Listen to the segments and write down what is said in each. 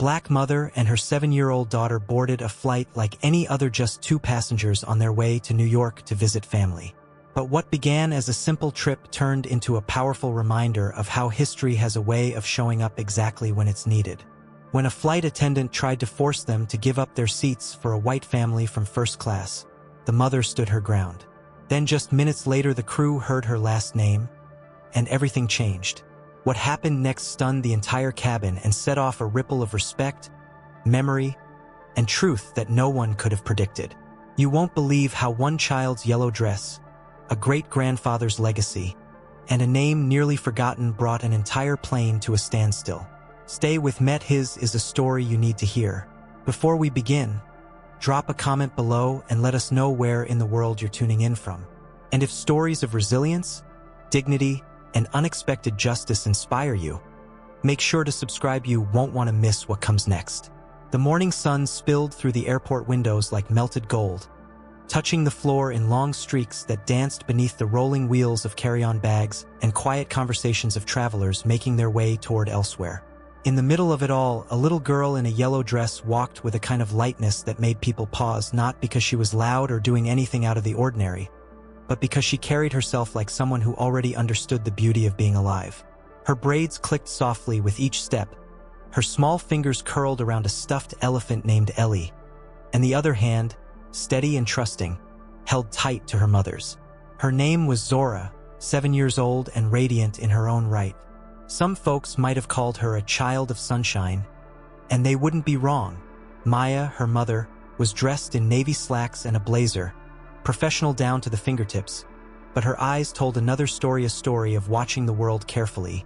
black mother and her 7-year-old daughter boarded a flight like any other, just 2 passengers on their way to New York to visit family. But what began as a simple trip turned into a powerful reminder of how history has a way of showing up exactly when it's needed. When a flight attendant tried to force them to give up their seats for a white family from first class, the mother stood her ground. Then just minutes later, the crew heard her last name, and everything changed. What happened next stunned the entire cabin and set off a ripple of respect, memory, and truth that no one could have predicted. You won't believe how one child's yellow dress, a great-grandfather's legacy, and a name nearly forgotten brought an entire plane to a standstill. Stay with Met. His is a story you need to hear. Before we begin, drop a comment below and let us know where in the world you're tuning in from. And if stories of resilience, dignity, and unexpected justice inspire you, make sure to subscribe. You won't want to miss what comes next. The morning sun spilled through the airport windows like melted gold, touching the floor in long streaks that danced beneath the rolling wheels of carry-on bags and quiet conversations of travelers making their way toward elsewhere. In the middle of it all, a little girl in a yellow dress walked with a kind of lightness that made people pause, not because she was loud or doing anything out of the ordinary, but because she carried herself like someone who already understood the beauty of being alive. Her braids clicked softly with each step, her small fingers curled around a stuffed elephant named Ellie, and the other hand, steady and trusting, held tight to her mother's. Her name was Zora, 7 years old and radiant in her own right. Some folks might have called her a child of sunshine, and they wouldn't be wrong. Maya, her mother, was dressed in navy slacks and a blazer, professional down to the fingertips, but her eyes told another story, a story of watching the world carefully,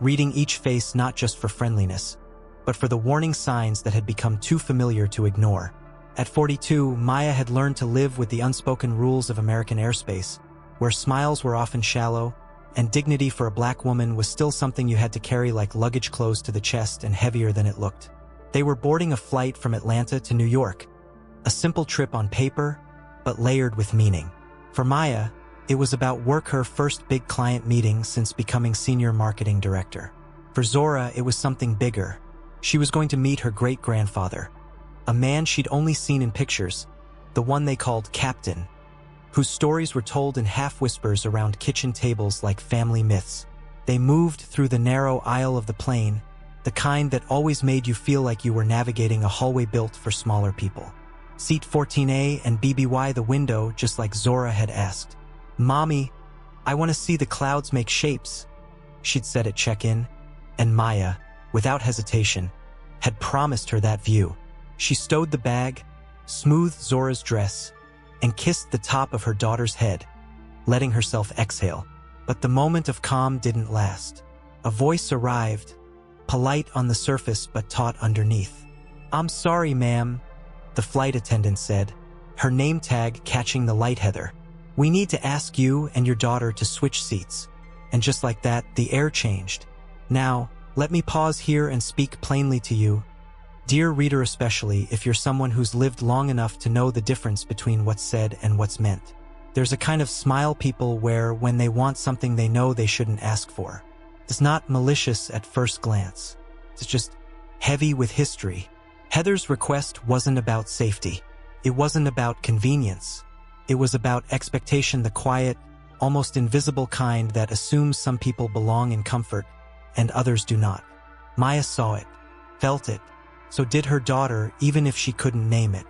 reading each face not just for friendliness, but for the warning signs that had become too familiar to ignore. At 42, Maya had learned to live with the unspoken rules of American airspace, where smiles were often shallow, and dignity for a black woman was still something you had to carry like luggage close to the chest and heavier than it looked. They were boarding a flight from Atlanta to New York, a simple trip on paper, but layered with meaning. For Maya, it was about work, her first big client meeting since becoming senior marketing director. For Zora, it was something bigger. She was going to meet her great-grandfather, a man she'd only seen in pictures, the one they called Captain, whose stories were told in half-whispers around kitchen tables like family myths. They moved through the narrow aisle of the plane, the kind that always made you feel like you were navigating a hallway built for smaller people. Seat 14A and BBY the window, just like Zora had asked. "Mommy, I want to see the clouds make shapes," she'd said at check-in, and Maya, without hesitation, had promised her that view. She stowed the bag, smoothed Zora's dress, and kissed the top of her daughter's head, letting herself exhale. But the moment of calm didn't last. A voice arrived, polite on the surface but taut underneath. "I'm sorry, ma'am," the flight attendant said, her name tag catching the light. "Heather, we need to ask you and your daughter to switch seats." And just like that, the air changed. Now, let me pause here and speak plainly to you, dear reader, especially if you're someone who's lived long enough to know the difference between what's said and what's meant. There's a kind of smile people wear when they want something they know they shouldn't ask for. It's not malicious at first glance. It's just heavy with history. Heather's request wasn't about safety. It wasn't about convenience. It was about expectation, the quiet, almost invisible kind that assumes some people belong in comfort and others do not. Maya saw it, felt it. So did her daughter, even if she couldn't name it.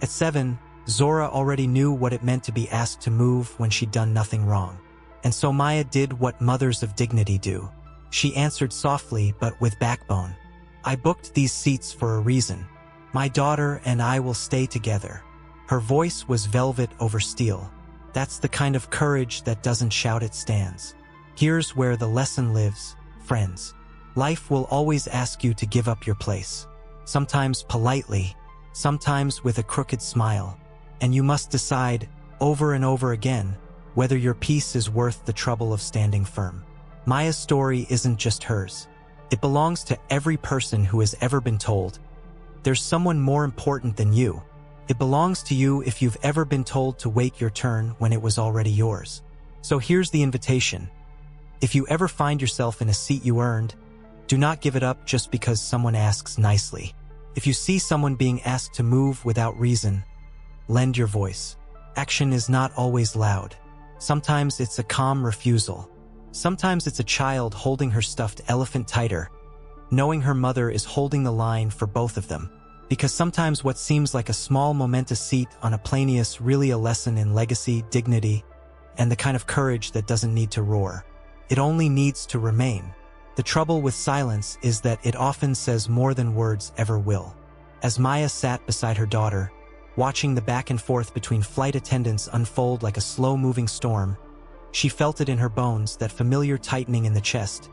At 7, Zora already knew what it meant to be asked to move when she'd done nothing wrong. And so Maya did what mothers of dignity do. She answered softly but with backbone. "I booked these seats for a reason. My daughter and I will stay together." Her voice was velvet over steel. That's the kind of courage that doesn't shout, it stands. Here's where the lesson lives, friends. Life will always ask you to give up your place. Sometimes politely, sometimes with a crooked smile, and you must decide, over and over again, whether your peace is worth the trouble of standing firm. Maya's story isn't just hers. It belongs to every person who has ever been told, "There's someone more important than you." It belongs to you if you've ever been told to wait your turn when it was already yours. So here's the invitation. If you ever find yourself in a seat you earned, Do not give it up just because someone asks nicely. If you see someone being asked to move without reason, lend your voice. Action is not always loud. Sometimes it's a calm refusal. Sometimes it's a child holding her stuffed elephant tighter, knowing her mother is holding the line for both of them. Because sometimes what seems like a small momentous seat on a plane is really a lesson in legacy, dignity, and the kind of courage that doesn't need to roar. It only needs to remain. The trouble with silence is that it often says more than words ever will. As Maya sat beside her daughter, watching the back and forth between flight attendants unfold like a slow-moving storm, she felt it in her bones, that familiar tightening in the chest,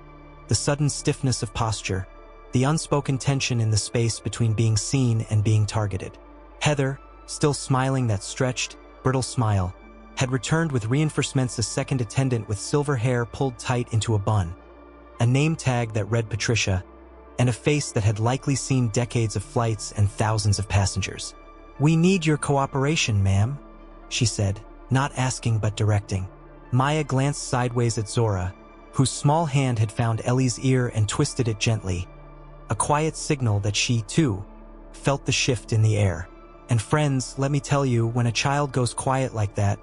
the sudden stiffness of posture, the unspoken tension in the space between being seen and being targeted. Heather, still smiling that stretched, brittle smile, had returned with reinforcements, a second attendant with silver hair pulled tight into a bun, a name tag that read Patricia, and a face that had likely seen decades of flights and thousands of passengers. "We need your cooperation, ma'am," she said, not asking but directing. Maya glanced sideways at Zora, whose small hand had found Ellie's ear and twisted it gently, a quiet signal that she, too, felt the shift in the air. And friends, let me tell you, when a child goes quiet like that,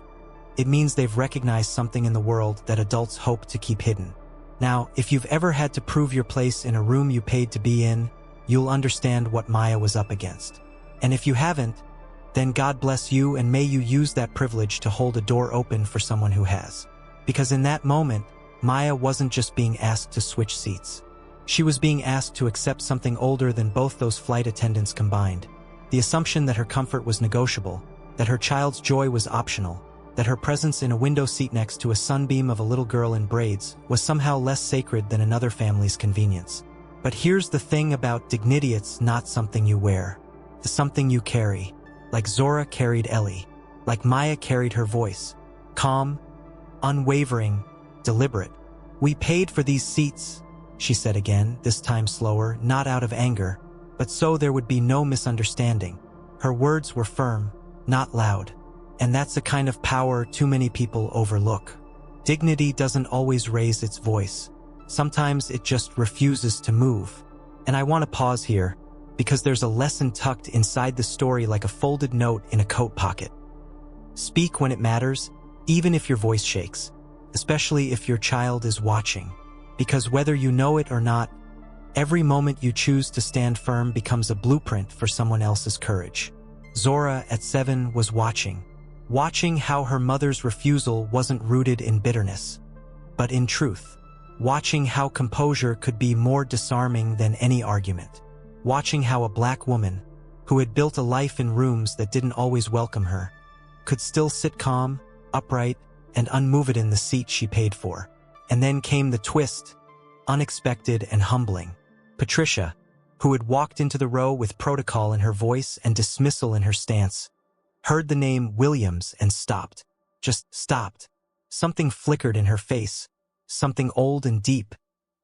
it means they've recognized something in the world that adults hope to keep hidden. Now, if you've ever had to prove your place in a room you paid to be in, you'll understand what Maya was up against. And if you haven't, then God bless you, and may you use that privilege to hold a door open for someone who has. Because in that moment, Maya wasn't just being asked to switch seats. She was being asked to accept something older than both those flight attendants combined. The assumption that her comfort was negotiable, that her child's joy was optional, that her presence in a window seat next to a sunbeam of a little girl in braids was somehow less sacred than another family's convenience. But here's the thing about dignity: it's not something you wear. It's something you carry. Like Zora carried Ellie. Like Maya carried her voice. Calm, unwavering, deliberate. "We paid for these seats," she said again, this time slower, not out of anger, but so there would be no misunderstanding. Her words were firm, not loud. And that's a kind of power too many people overlook. Dignity doesn't always raise its voice. Sometimes it just refuses to move. And I want to pause here, because there's a lesson tucked inside the story like a folded note in a coat pocket. Speak when it matters, even if your voice shakes, especially if your child is watching. Because whether you know it or not, every moment you choose to stand firm becomes a blueprint for someone else's courage. Zora, at 7, was watching how her mother's refusal wasn't rooted in bitterness, but in truth. Watching how composure could be more disarming than any argument. Watching how a black woman, who had built a life in rooms that didn't always welcome her, could still sit calm, upright, and unmoved in the seat she paid for. And then came the twist, unexpected and humbling. Patricia, who had walked into the row with protocol in her voice and dismissal in her stance, heard the name Williams and stopped. Just stopped. Something flickered in her face, something old and deep,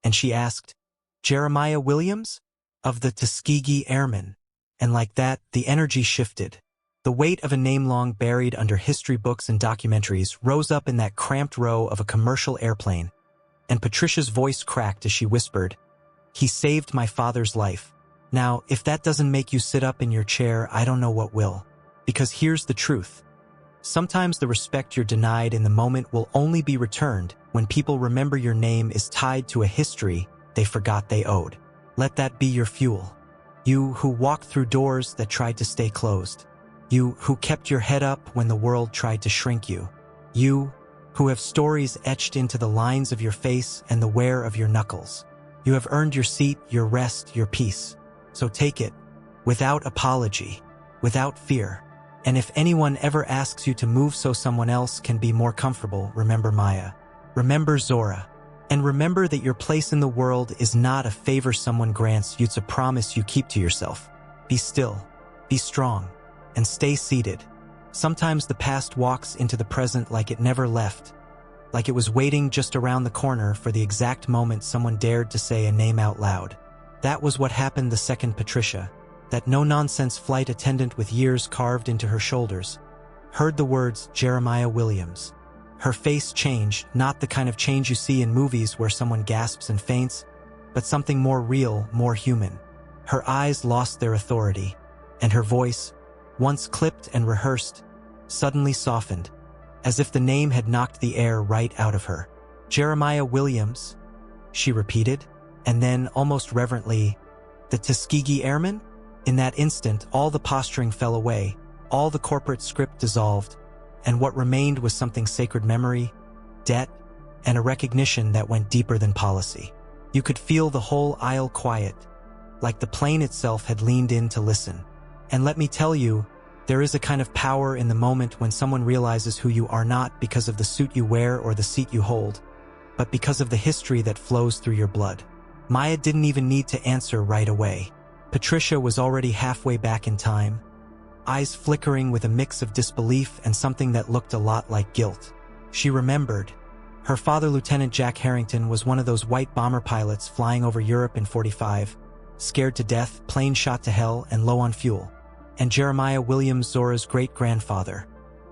and she asked, "Jeremiah Williams? Of the Tuskegee Airmen?" And like that, the energy shifted. The weight of a name long buried under history books and documentaries rose up in that cramped row of a commercial airplane, and Patricia's voice cracked as she whispered, "He saved my father's life." Now, if that doesn't make you sit up in your chair, I don't know what will. Because here's the truth. Sometimes the respect you're denied in the moment will only be returned when people remember your name is tied to a history they forgot they owed. Let that be your fuel. You who walked through doors that tried to stay closed. You who kept your head up when the world tried to shrink you. You who have stories etched into the lines of your face and the wear of your knuckles. You have earned your seat, your rest, your peace. So take it, without apology, without fear. And if anyone ever asks you to move so someone else can be more comfortable, remember Maya. Remember Zora. And remember that your place in the world is not a favor someone grants you, it's a promise you keep to yourself. Be still, be strong, and stay seated. Sometimes the past walks into the present like it never left, like it was waiting just around the corner for the exact moment someone dared to say a name out loud. That was what happened the second Patricia, that no-nonsense flight attendant with years carved into her shoulders, heard the words Jeremiah Williams. Her face changed, not the kind of change you see in movies where someone gasps and faints, but something more real, more human. Her eyes lost their authority, and her voice, once clipped and rehearsed, suddenly softened, as if the name had knocked the air right out of her. "Jeremiah Williams," she repeated, and then, almost reverently, "The Tuskegee Airman?" In that instant, all the posturing fell away, all the corporate script dissolved, and what remained was something sacred: memory, debt, and a recognition that went deeper than policy. You could feel the whole aisle quiet, like the plane itself had leaned in to listen. And let me tell you, there is a kind of power in the moment when someone realizes who you are, not because of the suit you wear or the seat you hold, but because of the history that flows through your blood. Maya didn't even need to answer right away. Patricia was already halfway back in time, eyes flickering with a mix of disbelief and something that looked a lot like guilt. She remembered. Her father, Lieutenant Jack Harrington, was one of those white bomber pilots flying over Europe in '45, scared to death, plane shot to hell, and low on fuel. And Jeremiah Williams, Zora's great-grandfather,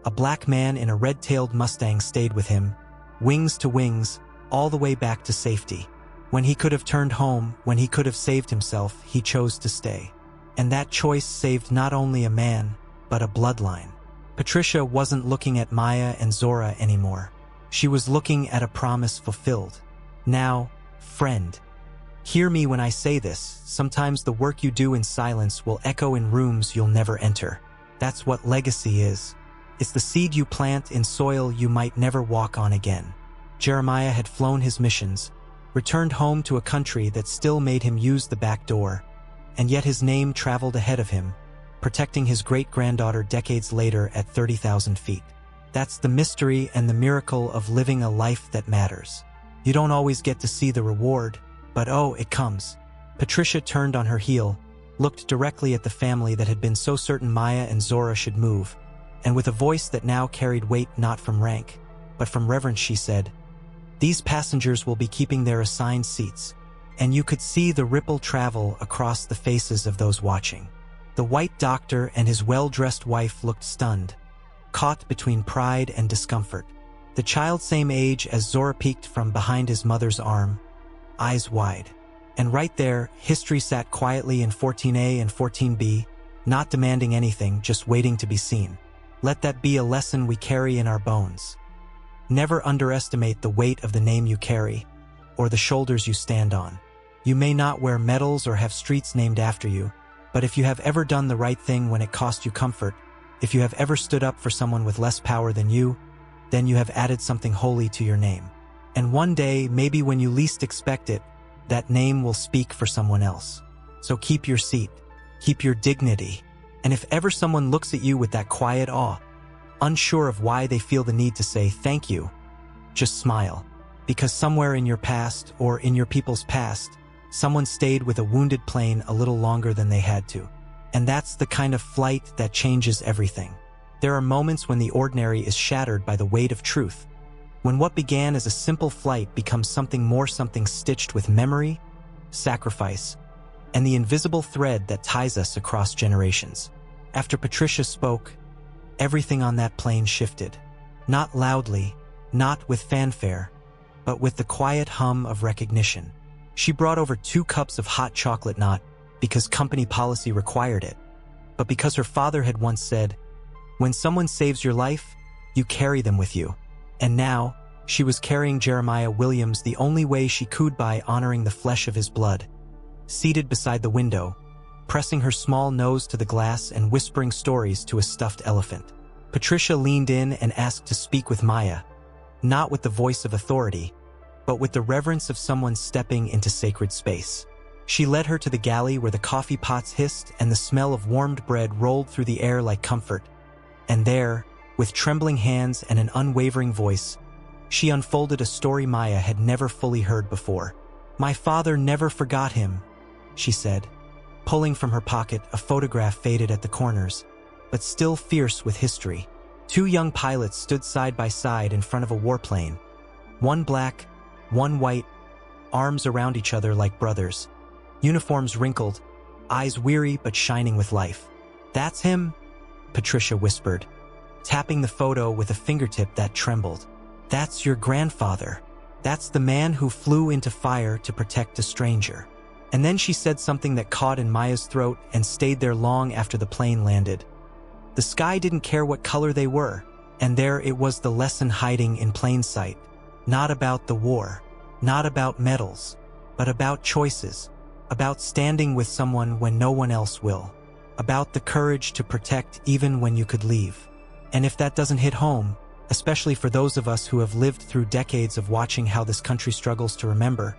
a black man in a red-tailed Mustang, stayed with him, wings to wings, all the way back to safety. When he could have turned home, when he could have saved himself, he chose to stay. And that choice saved not only a man, but a bloodline. Patricia wasn't looking at Maya and Zora anymore. She was looking at a promise fulfilled. Now, friend, hear me when I say this. Sometimes the work you do in silence will echo in rooms you'll never enter. That's what legacy is. It's the seed you plant in soil you might never walk on again. Jeremiah had flown his missions, returned home to a country that still made him use the back door, and yet his name traveled ahead of him, protecting his great-granddaughter decades later at 30,000 feet. That's the mystery and the miracle of living a life that matters. You don't always get to see the reward, but oh, it comes. Patricia turned on her heel, looked directly at the family that had been so certain Maya and Zora should move, and with a voice that now carried weight not from rank, but from reverence, she said, "These passengers will be keeping their assigned seats," and you could see the ripple travel across the faces of those watching. The white doctor and his well-dressed wife looked stunned, caught between pride and discomfort. The child, same age as Zora, peeked from behind his mother's arm, eyes wide. And right there, history sat quietly in 14A and 14B, not demanding anything, just waiting to be seen. Let that be a lesson we carry in our bones. Never underestimate the weight of the name you carry, or the shoulders you stand on. You may not wear medals or have streets named after you, but if you have ever done the right thing when it cost you comfort, if you have ever stood up for someone with less power than you, then you have added something holy to your name. And one day, maybe when you least expect it, that name will speak for someone else. So keep your seat, keep your dignity, and if ever someone looks at you with that quiet awe, unsure of why they feel the need to say thank you, just smile. Because somewhere in your past, or in your people's past, someone stayed with a wounded plane a little longer than they had to. And that's the kind of flight that changes everything. There are moments when the ordinary is shattered by the weight of truth. When what began as a simple flight becomes something more, something stitched with memory, sacrifice, and the invisible thread that ties us across generations. After Patricia spoke, everything on that plane shifted. Not loudly, not with fanfare, but with the quiet hum of recognition. She brought over 2 cups of hot chocolate, not because company policy required it, but because her father had once said, "When someone saves your life, you carry them with you." And now, she was carrying Jeremiah Williams the only way she could, by honoring the flesh of his blood. Seated beside the window, pressing her small nose to the glass and whispering stories to a stuffed elephant, Patricia leaned in and asked to speak with Maya, not with the voice of authority, but with the reverence of someone stepping into sacred space. She led her to the galley where the coffee pots hissed and the smell of warmed bread rolled through the air like comfort. And there, with trembling hands and an unwavering voice, she unfolded a story Maya had never fully heard before. "My father never forgot him," she said, pulling from her pocket a photograph faded at the corners, but still fierce with history. 2 young pilots stood side by side in front of a warplane, one black, one white, arms around each other like brothers, uniforms wrinkled, eyes weary but shining with life. "That's him," Patricia whispered, tapping the photo with a fingertip that trembled. "That's your grandfather." That's the man who flew into fire to protect a stranger. And then she said something that caught in Maya's throat and stayed there long after the plane landed. The sky didn't care what color they were, and there it was, the lesson hiding in plain sight. Not about the war, not about medals, but about choices, about standing with someone when no one else will, about the courage to protect even when you could leave. And if that doesn't hit home, especially for those of us who have lived through decades of watching how this country struggles to remember,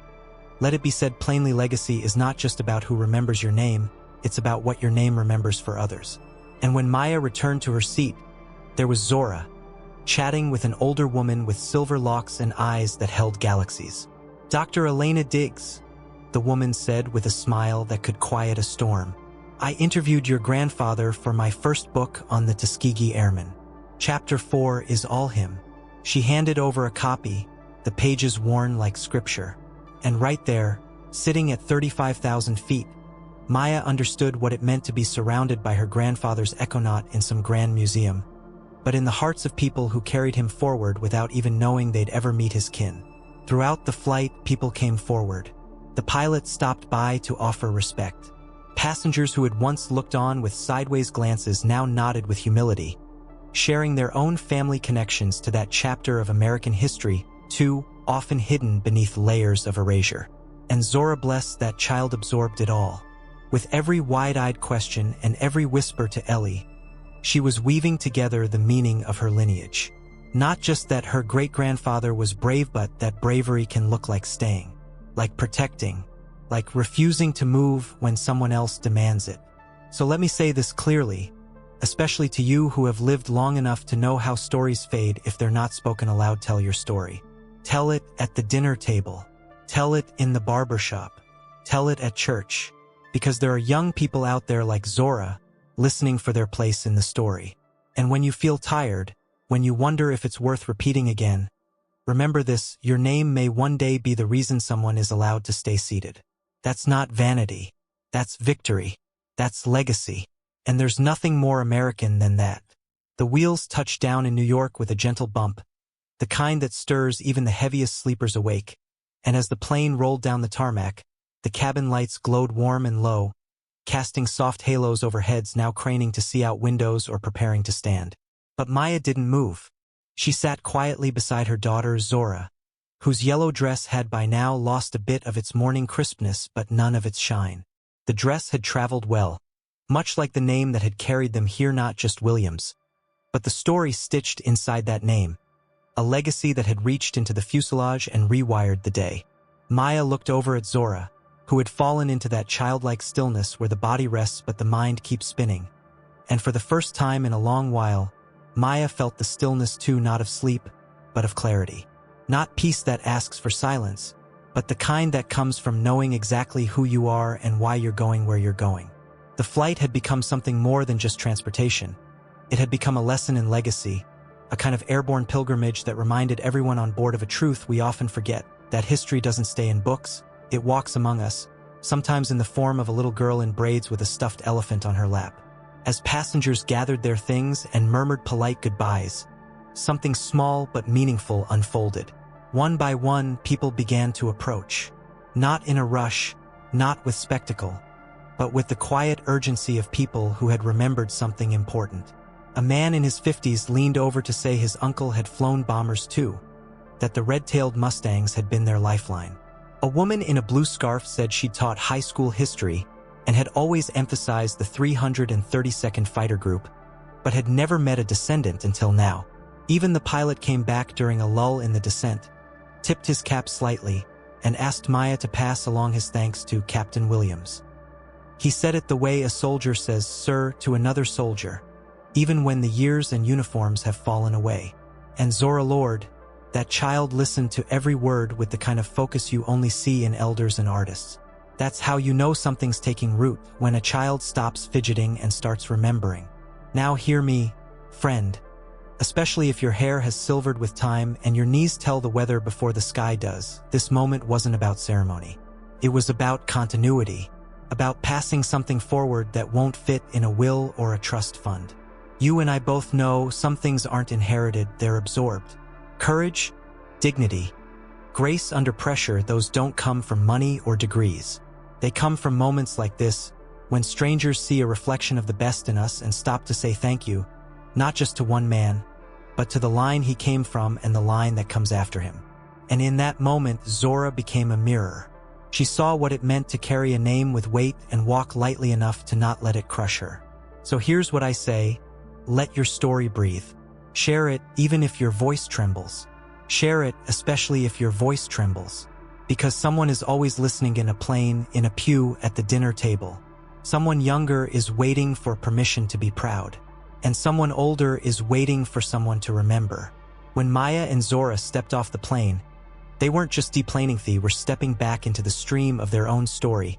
let it be said plainly, legacy is not just about who remembers your name, it's about what your name remembers for others. And when Maya returned to her seat, there was Zora, chatting with an older woman with silver locks and eyes that held galaxies. "Dr. Elena Diggs," the woman said with a smile that could quiet a storm. "I interviewed your grandfather for my first book on the Tuskegee Airmen. Chapter 4 is all him." She handed over a copy, the pages worn like scripture. And right there, sitting at 35,000 feet, Maya understood what it meant to be surrounded by her grandfather's echonaut in some grand museum, but in the hearts of people who carried him forward without even knowing they'd ever meet his kin. Throughout the flight, people came forward. The pilot stopped by to offer respect. Passengers who had once looked on with sideways glances now nodded with humility, sharing their own family connections to that chapter of American history, too often hidden beneath layers of erasure. And Zora, blessed that child, absorbed it all. With every wide-eyed question and every whisper to Ellie, she was weaving together the meaning of her lineage. Not just that her great-grandfather was brave, but that bravery can look like staying, like protecting, like refusing to move when someone else demands it. So let me say this clearly, especially to you who have lived long enough to know how stories fade if they're not spoken aloud. Tell your story. Tell it at the dinner table. Tell it in the barbershop. Tell it at church. Because there are young people out there like Zora, listening for their place in the story. And when you feel tired, when you wonder if it's worth repeating again, remember this: your name may one day be the reason someone is allowed to stay seated. That's not vanity. That's victory. That's legacy. And there's nothing more American than that. The wheels touched down in New York with a gentle bump, the kind that stirs even the heaviest sleepers awake, and as the plane rolled down the tarmac, the cabin lights glowed warm and low, casting soft halos over heads now craning to see out windows or preparing to stand. But Maya didn't move. She sat quietly beside her daughter Zora, whose yellow dress had by now lost a bit of its morning crispness but none of its shine. The dress had traveled well, much like the name that had carried them here, not just Williams, but the story stitched inside that name, a legacy that had reached into the fuselage and rewired the day. Maya looked over at Zora, who had fallen into that childlike stillness where the body rests but the mind keeps spinning. And for the first time in a long while, Maya felt the stillness too, not of sleep, but of clarity. Not peace that asks for silence, but the kind that comes from knowing exactly who you are and why you're going where you're going. The flight had become something more than just transportation. It had become a lesson in legacy, a kind of airborne pilgrimage that reminded everyone on board of a truth we often forget: that history doesn't stay in books, it walks among us, sometimes in the form of a little girl in braids with a stuffed elephant on her lap. As passengers gathered their things and murmured polite goodbyes, something small but meaningful unfolded. One by one, people began to approach. Not in a rush, not with spectacle, but with the quiet urgency of people who had remembered something important. A man in his 50s leaned over to say his uncle had flown bombers too, that the red-tailed Mustangs had been their lifeline. A woman in a blue scarf said she'd taught high school history and had always emphasized the 332nd Fighter Group, but had never met a descendant until now. Even the pilot came back during a lull in the descent, tipped his cap slightly, and asked Maya to pass along his thanks to Captain Williams. He said it the way a soldier says "sir" to another soldier, even when the years and uniforms have fallen away. And Zora Lord, that child, listened to every word with the kind of focus you only see in elders and artists. That's how you know something's taking root, when a child stops fidgeting and starts remembering. Now hear me, friend. Especially if your hair has silvered with time and your knees tell the weather before the sky does, this moment wasn't about ceremony. It was about continuity, about passing something forward that won't fit in a will or a trust fund. You and I both know some things aren't inherited, they're absorbed. Courage, dignity, Grace under pressure, those don't come from money or degrees. They come from moments like this, when strangers see a reflection of the best in us and stop to say thank you, not just to one man, but to the line he came from and the line that comes after him. And in that moment, Zora became a mirror. She saw what it meant to carry a name with weight and walk lightly enough to not let it crush her. So here's what I say: let your story breathe. Share it, even if your voice trembles. Share it, especially if your voice trembles. Because someone is always listening in a plane, in a pew, at the dinner table. Someone younger is waiting for permission to be proud. And someone older is waiting for someone to remember. When Maya and Zora stepped off the plane, they weren't just deplaning, they were stepping back into the stream of their own story,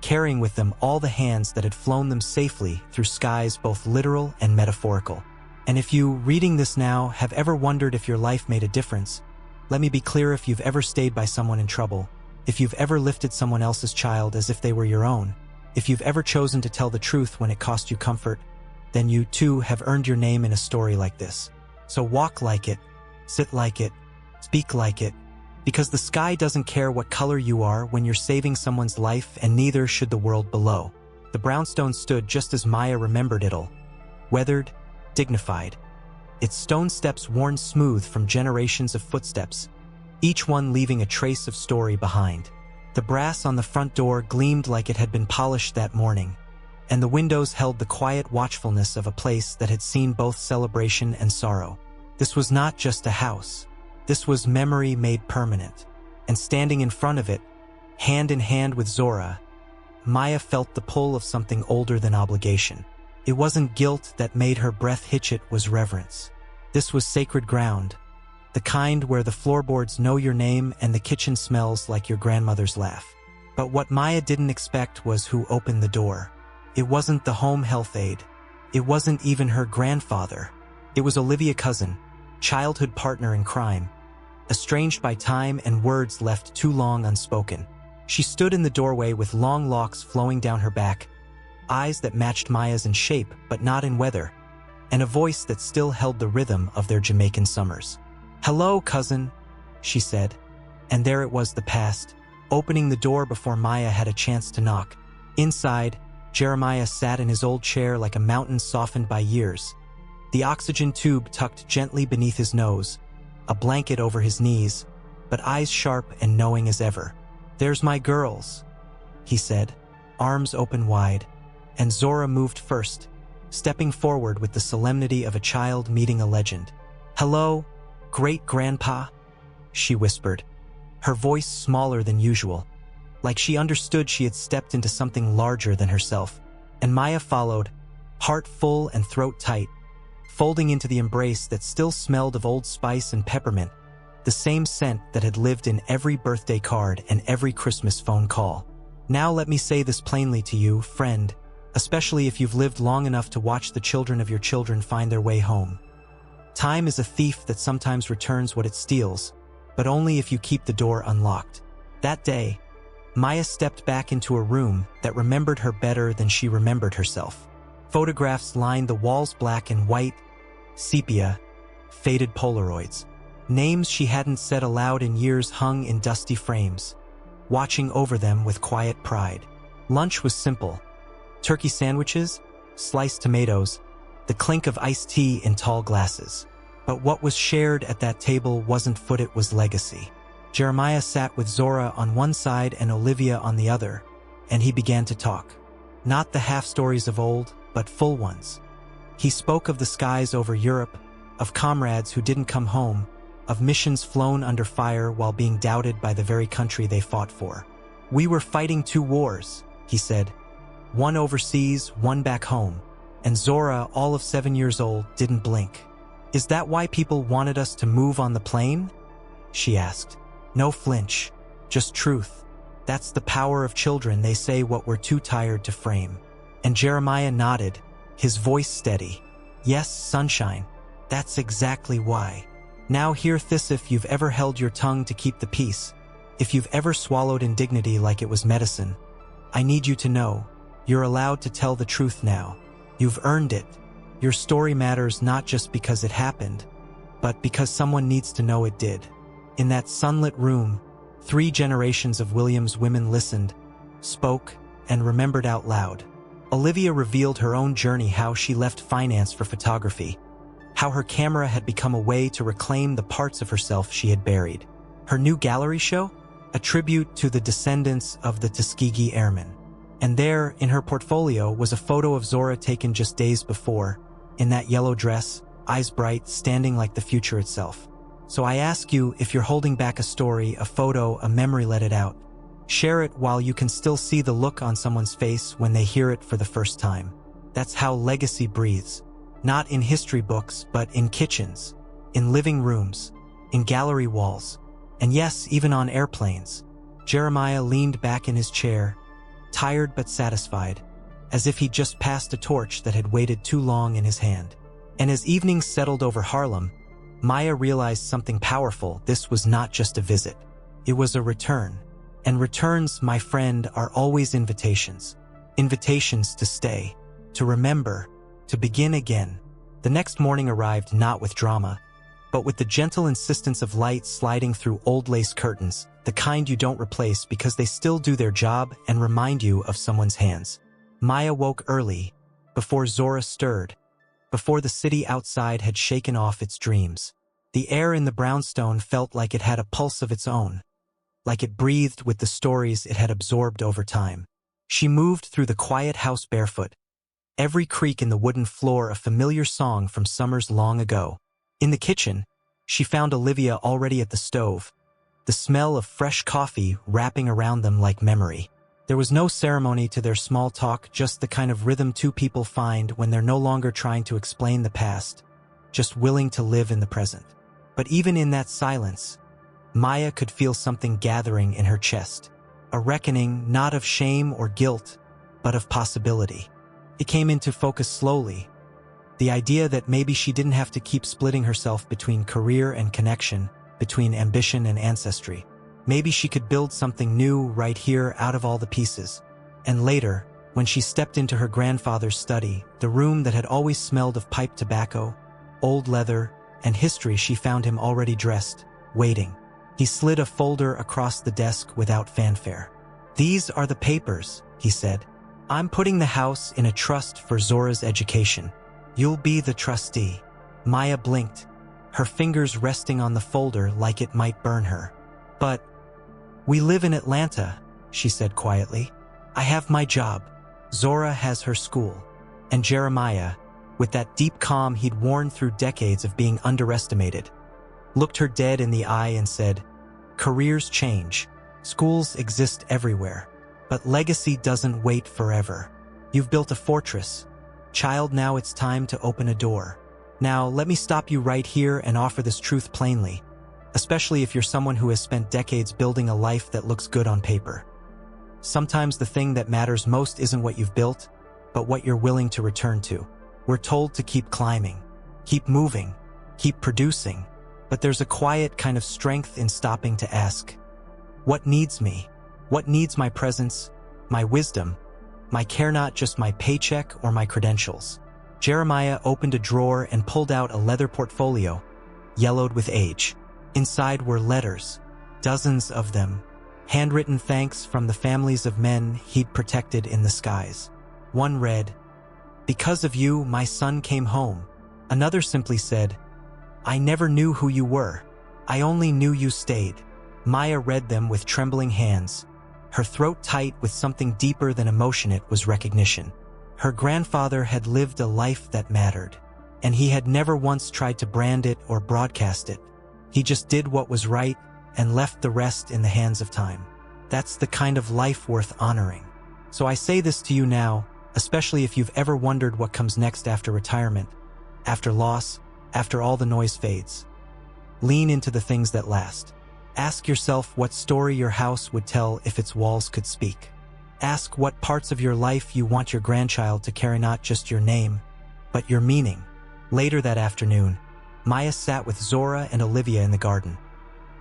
carrying with them all the hands that had flown them safely through skies both literal and metaphorical. And if you, reading this now, have ever wondered if your life made a difference, let me be clear: if you've ever stayed by someone in trouble, if you've ever lifted someone else's child as if they were your own, if you've ever chosen to tell the truth when it cost you comfort, then you too have earned your name in a story like this. So walk like it, sit like it, speak like it, because the sky doesn't care what color you are when you're saving someone's life, and neither should the world below. The brownstone stood just as Maya remembered it all, weathered, dignified, its stone steps worn smooth from generations of footsteps, each one leaving a trace of story behind. The brass on the front door gleamed like it had been polished that morning, and the windows held the quiet watchfulness of a place that had seen both celebration and sorrow. This was not just a house. This was memory made permanent. And standing in front of it, hand in hand with Zora, Maya felt the pull of something older than obligation. It wasn't guilt that made her breath hitch, it was reverence. This was sacred ground, the kind where the floorboards know your name and the kitchen smells like your grandmother's laugh. But what Maya didn't expect was who opened the door. It wasn't the home health aide. It wasn't even her grandfather. It was Olivia Cousin, childhood partner in crime, estranged by time and words left too long unspoken. She stood in the doorway with long locks flowing down her back, eyes that matched Maya's in shape but not in weather, and a voice that still held the rhythm of their Jamaican summers. "Hello, cousin," she said, and there it was, the past, opening the door before Maya had a chance to knock. Inside, Jeremiah sat in his old chair like a mountain softened by years, the oxygen tube tucked gently beneath his nose, a blanket over his knees, but eyes sharp and knowing as ever. "There's my girls," he said, arms open wide, and Zora moved first, stepping forward with the solemnity of a child meeting a legend. "Hello, great-grandpa," she whispered, her voice smaller than usual, like she understood she had stepped into something larger than herself. And Maya followed, heart full and throat tight, folding into the embrace that still smelled of Old Spice and peppermint, the same scent that had lived in every birthday card and every Christmas phone call. "Now let me say this plainly to you, friend, especially if you've lived long enough to watch the children of your children find their way home. Time is a thief that sometimes returns what it steals, but only if you keep the door unlocked." That day, Maya stepped back into a room that remembered her better than she remembered herself. Photographs lined the walls, black and white, sepia, faded Polaroids. Names she hadn't said aloud in years hung in dusty frames, watching over them with quiet pride. Lunch was simple: turkey sandwiches, sliced tomatoes, the clink of iced tea in tall glasses. But what was shared at that table wasn't food, it was legacy. Jeremiah sat with Zora on one side and Olivia on the other, and he began to talk. Not the half-stories of old, but full ones. He spoke of the skies over Europe, of comrades who didn't come home, of missions flown under fire while being doubted by the very country they fought for. "We were fighting 2 wars, he said. One overseas, one back home. And Zora, all of 7 years old, didn't blink. "Is that why people wanted us to move on the plane?" she asked. No flinch, just truth. That's the power of children, they say what we're too tired to frame. And Jeremiah nodded, his voice steady. "Yes, sunshine. That's exactly why. Now hear this: if you've ever held your tongue to keep the peace, if you've ever swallowed indignity like it was medicine, I need you to know, you're allowed to tell the truth now. You've earned it. Your story matters not just because it happened, but because someone needs to know it did." In that sunlit room, 3 generations of Williams women listened, spoke, and remembered out loud. Olivia revealed her own journey, how she left finance for photography, how her camera had become a way to reclaim the parts of herself she had buried. Her new gallery show? A tribute to the descendants of the Tuskegee Airmen. And there, in her portfolio, was a photo of Zora taken just days before, in that yellow dress, eyes bright, standing like the future itself. So I ask you, if you're holding back a story, a photo, a memory, let it out. Share it while you can still see the look on someone's face when they hear it for the first time. That's how legacy breathes. Not in history books, but in kitchens, in living rooms, in gallery walls, and yes, even on airplanes. Jeremiah leaned back in his chair, tired but satisfied, as if he'd just passed a torch that had waited too long in his hand. And as evening settled over Harlem, Maya realized something powerful. This was not just a visit. It was a return. And returns, my friend, are always invitations. Invitations to stay, to remember, to begin again. The next morning arrived not with drama, but with the gentle insistence of light sliding through old lace curtains, the kind you don't replace because they still do their job and remind you of someone's hands. Maya woke early, before Zora stirred, before the city outside had shaken off its dreams. The air in the brownstone felt like it had a pulse of its own, like it breathed with the stories it had absorbed over time. She moved through the quiet house barefoot, every creak in the wooden floor a familiar song from summers long ago. In the kitchen, she found Olivia already at the stove, the smell of fresh coffee wrapping around them like memory. There was no ceremony to their small talk, just the kind of rhythm two people find when they're no longer trying to explain the past, just willing to live in the present. But even in that silence, Maya could feel something gathering in her chest, a reckoning not of shame or guilt, but of possibility. It came into focus slowly, the idea that maybe she didn't have to keep splitting herself between career and connection, between ambition and ancestry. Maybe she could build something new right here out of all the pieces. And later, when she stepped into her grandfather's study, the room that had always smelled of pipe tobacco, old leather, and history, she found him already dressed, waiting. He slid a folder across the desk without fanfare. "These are the papers," he said. "I'm putting the house in a trust for Zora's education. You'll be the trustee." Maya blinked, her fingers resting on the folder like it might burn her. "But we live in Atlanta," she said quietly. "I have my job. Zora has her school." And Jeremiah, with that deep calm he'd worn through decades of being underestimated, looked her dead in the eye and said, "Careers change. Schools exist everywhere. But legacy doesn't wait forever. You've built a fortress. Child, now it's time to open a door. Now, let me stop you right here and offer this truth plainly, especially if you're someone who has spent decades building a life that looks good on paper. Sometimes the thing that matters most isn't what you've built, but what you're willing to return to. We're told to keep climbing, keep moving, keep producing, but there's a quiet kind of strength in stopping to ask, what needs me? What needs my presence, my wisdom, my care, not just my paycheck or my credentials? Jeremiah opened a drawer and pulled out a leather portfolio, yellowed with age. Inside were letters, dozens of them, handwritten thanks from the families of men he'd protected in the skies. One read, "Because of you, my son came home." Another simply said, "I never knew who you were. I only knew you stayed." Maya read them with trembling hands, her throat tight with something deeper than emotion. It was recognition. Her grandfather had lived a life that mattered, and he had never once tried to brand it or broadcast it. He just did what was right and left the rest in the hands of time. That's the kind of life worth honoring. So I say this to you now, especially if you've ever wondered what comes next after retirement, after loss, after all the noise fades. Lean into the things that last. Ask yourself what story your house would tell if its walls could speak. Ask what parts of your life you want your grandchild to carry, not just your name, but your meaning. Later that afternoon, Maya sat with Zora and Olivia in the garden,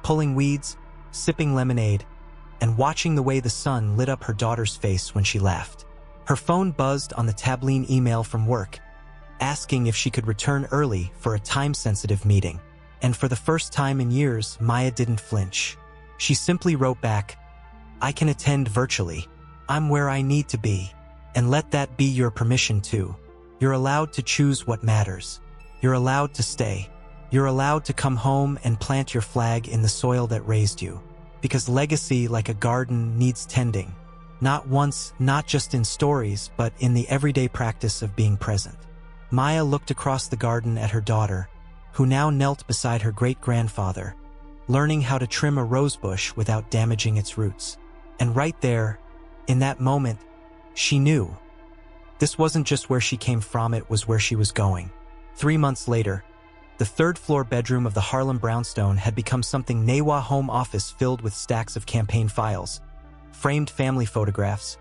pulling weeds, sipping lemonade, and watching the way the sun lit up her daughter's face when she laughed. Her phone buzzed on the tabloid email from work, asking if she could return early for a time-sensitive meeting. And for the first time in years, Maya didn't flinch. She simply wrote back, "I can attend virtually. I'm where I need to be. And let that be your permission too. You're allowed to choose what matters. You're allowed to stay. You're allowed to come home and plant your flag in the soil that raised you. Because legacy, like a garden, needs tending. Not once, not just in stories, but in the everyday practice of being present." Maya looked across the garden at her daughter, who now knelt beside her great-grandfather, learning how to trim a rosebush without damaging its roots. And right there, in that moment, she knew. This wasn't just where she came from, it was where she was going. 3 months later, the third-floor bedroom of the Harlem brownstone had become something Newa home office filled with stacks of campaign files, framed family photographs,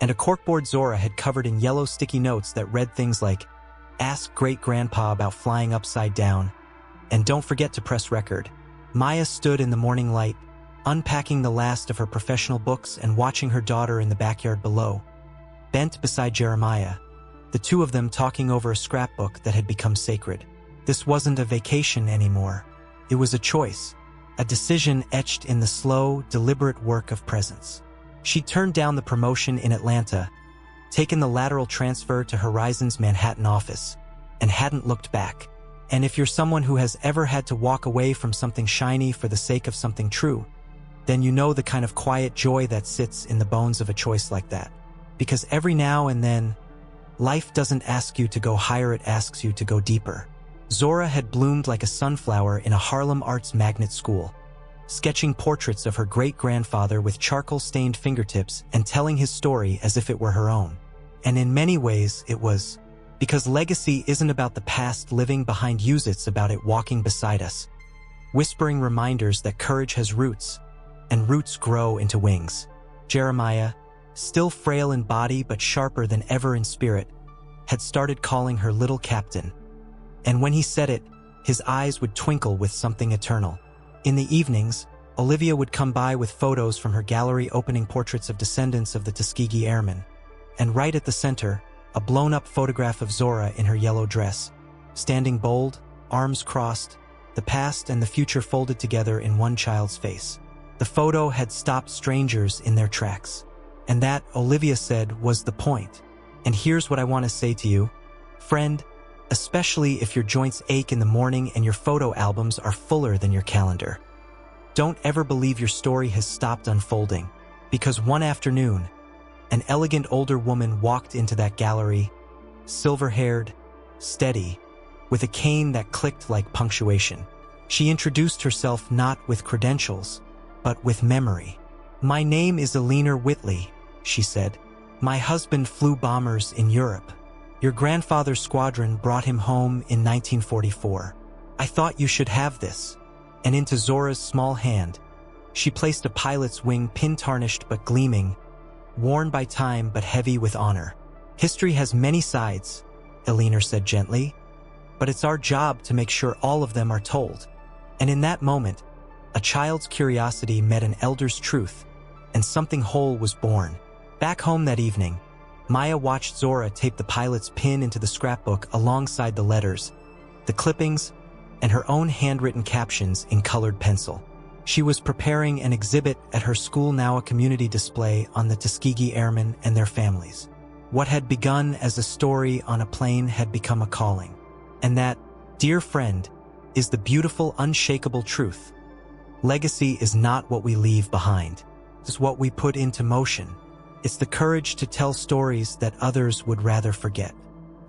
and a corkboard Zora had covered in yellow sticky notes that read things like, "Ask great-grandpa about flying upside down, and don't forget to press record." Maya stood in the morning light, unpacking the last of her professional books and watching her daughter in the backyard below, bent beside Jeremiah, the two of them talking over a scrapbook that had become sacred. This wasn't a vacation anymore. It was a choice, a decision etched in the slow, deliberate work of presence. She turned down the promotion in Atlanta, taken the lateral transfer to Horizon's Manhattan office, and hadn't looked back. And if you're someone who has ever had to walk away from something shiny for the sake of something true, then you know the kind of quiet joy that sits in the bones of a choice like that. Because every now and then, life doesn't ask you to go higher, it asks you to go deeper. Zora had bloomed like a sunflower in a Harlem arts magnet school, sketching portraits of her great-grandfather with charcoal-stained fingertips and telling his story as if it were her own. And in many ways, it was. Because legacy isn't about the past living behind you, it's about it walking beside us, whispering reminders that courage has roots, and roots grow into wings. Jeremiah, still frail in body but sharper than ever in spirit, had started calling her little captain. And when he said it, his eyes would twinkle with something eternal. In the evenings, Olivia would come by with photos from her gallery opening portraits of descendants of the Tuskegee Airmen. And right at the center, a blown-up photograph of Zora in her yellow dress, standing bold, arms crossed, the past and the future folded together in one child's face. The photo had stopped strangers in their tracks. And that, Olivia said, was the point. And here's what I want to say to you, friend, especially if your joints ache in the morning and your photo albums are fuller than your calendar. Don't ever believe your story has stopped unfolding, because one afternoon, an elegant older woman walked into that gallery, silver-haired, steady, with a cane that clicked like punctuation. She introduced herself not with credentials, but with memory. "My name is Alina Whitley," she said. "My husband flew bombers in Europe. Your grandfather's squadron brought him home in 1944. I thought you should have this." And into Zora's small hand, she placed a pilot's wing, pin-tarnished but gleaming, worn by time but heavy with honor. "History has many sides," Alina said gently, "but it's our job to make sure all of them are told." And in that moment, a child's curiosity met an elder's truth, and something whole was born. Back home that evening, Maya watched Zora tape the pilot's pin into the scrapbook alongside the letters, the clippings, and her own handwritten captions in colored pencil. She was preparing an exhibit at her school, now a community display on the Tuskegee Airmen and their families. What had begun as a story on a plane had become a calling. And that, dear friend, is the beautiful, unshakable truth. Legacy is not what we leave behind. It's what we put into motion. It's the courage to tell stories that others would rather forget.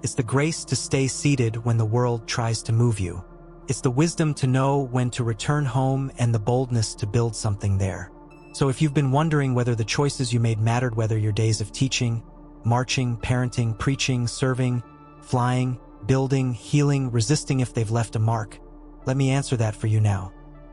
It's the grace to stay seated when the world tries to move you. It's the wisdom to know when to return home and the boldness to build something there. So if you've been wondering whether the choices you made mattered, whether your days of teaching, marching, parenting, preaching, serving, flying, building, healing, resisting, if they've left a mark, let me answer that for you now.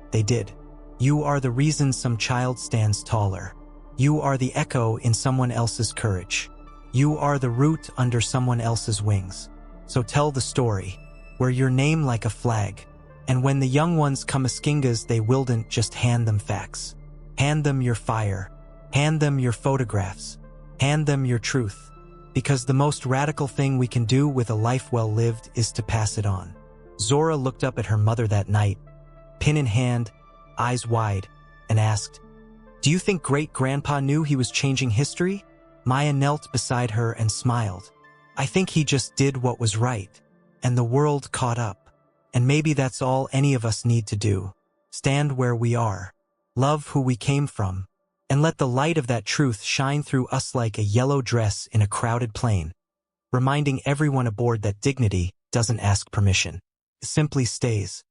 They did. You are the reason some child stands taller. You are the echo in someone else's courage. You are the root under someone else's wings. So tell the story. Wear your name like a flag. And when the young ones come askingas, they willn't just hand them facts. Hand them your fire. Hand them your photographs. Hand them your truth. Because the most radical thing we can do with a life well lived is to pass it on. Zora looked up at her mother that night, pin in hand, eyes wide, and asked, "Do you think great-grandpa knew he was changing history?" Maya knelt beside her and smiled. "I think he just did what was right, and the world caught up. And maybe that's all any of us need to do. Stand where we are, love who we came from, and let the light of that truth shine through us like a yellow dress in a crowded plane, reminding everyone aboard that dignity doesn't ask permission. It simply stays."